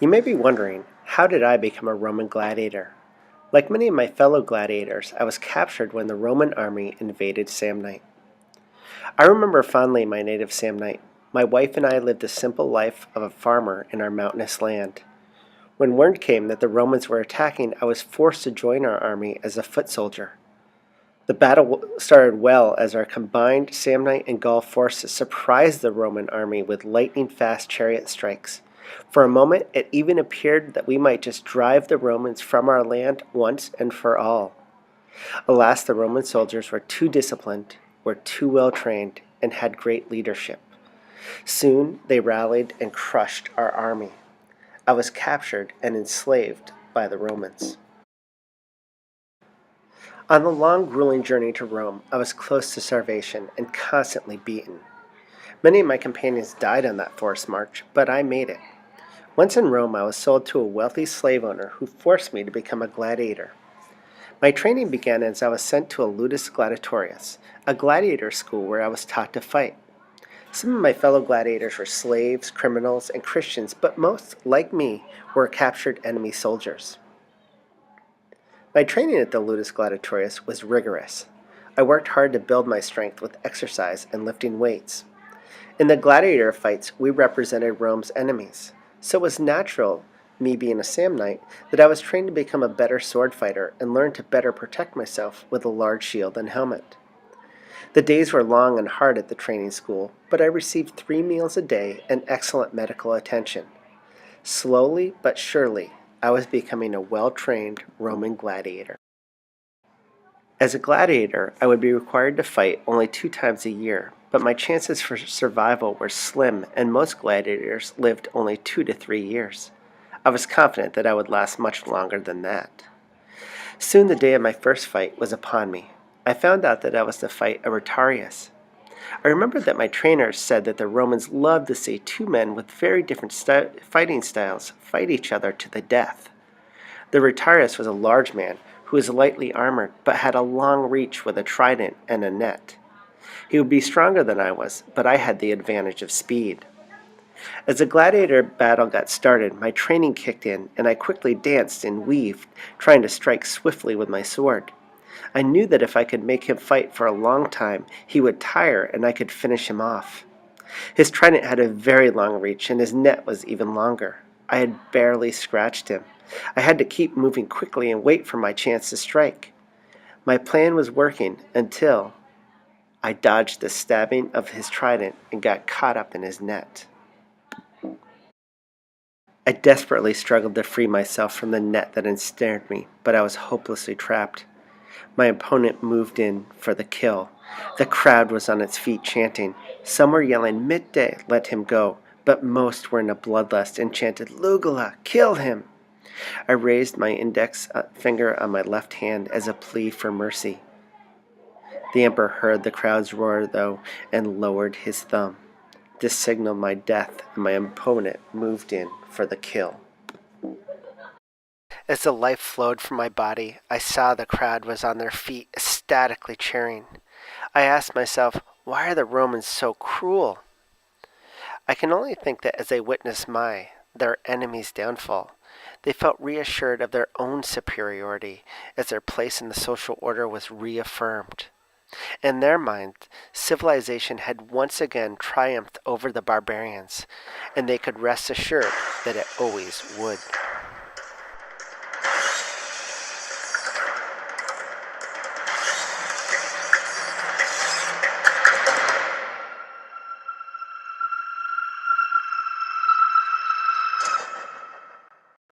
You may be wondering, how did I become a Roman gladiator? Like many of my fellow gladiators, I was captured when the Roman army invaded Samnite. I remember fondly my native Samnite. My wife and I lived the simple life of a farmer in our mountainous land. When word came that the Romans were attacking, I was forced to join our army as a foot soldier. The battle started well as our combined Samnite and Gaul forces surprised the Roman army with lightning-fast chariot strikes. For a moment, it even appeared that we might just drive the Romans from our land once and for all. Alas, the Roman soldiers were too disciplined, were too well trained, and had great leadership. Soon they rallied and crushed our army. I was captured and enslaved by the Romans. On the long, grueling journey to Rome, I was close to starvation and constantly beaten. Many of my companions died on that forced march, but I made it. Once in Rome, I was sold to a wealthy slave owner who forced me to become a gladiator. My training began as I was sent to a ludus gladiatorius, a gladiator school where I was taught to fight. Some of my fellow gladiators were slaves, criminals, and Christians, but most, like me, were captured enemy soldiers. My training at the ludus gladiatorius was rigorous. I worked hard to build my strength with exercise and lifting weights. In the gladiator fights, we represented Rome's enemies, so it was natural, me being a Samnite, that I was trained to become a better sword fighter and learn to better protect myself with a large shield and helmet. The days were long and hard at the training school, but I received 3 meals a day and excellent medical attention. Slowly but surely, I was becoming a well-trained Roman gladiator. As a gladiator, I would be required to fight only 2 times a year, but my chances for survival were slim and most gladiators lived only 2 to 3 years. I was confident that I would last much longer than that. Soon the day of my first fight was upon me. I found out that I was to fight a Rotarius. I remembered that my trainers said that the Romans loved to see 2 men with very different fighting styles fight each other to the death. The Rotarius was a large man who was lightly armored but had a long reach with a trident and a net. He would be stronger than I was, but I had the advantage of speed. As the gladiator battle got started, my training kicked in, and I quickly danced and weaved, trying to strike swiftly with my sword. I knew that if I could make him fight for a long time, he would tire and I could finish him off. His trident had a very long reach, and his net was even longer. I had barely scratched him. I had to keep moving quickly and wait for my chance to strike. My plan was working until I dodged the stabbing of his trident and got caught up in his net. I desperately struggled to free myself from the net that ensnared me, but I was hopelessly trapped. My opponent moved in for the kill. The crowd was on its feet chanting. Some were yelling, "Midday, let him go," but most were in a bloodlust and chanted, "Lugula, kill him!" I raised my index finger on my left hand as a plea for mercy. The emperor heard the crowd's roar, though, and lowered his thumb. This signaled my death, and my opponent moved in for the kill. As the life flowed from my body, I saw the crowd was on their feet, ecstatically cheering. I asked myself, why are the Romans so cruel? I can only think that as they witnessed their enemy's downfall, they felt reassured of their own superiority as their place in the social order was reaffirmed. In their minds, civilization had once again triumphed over the barbarians, and they could rest assured that it always would.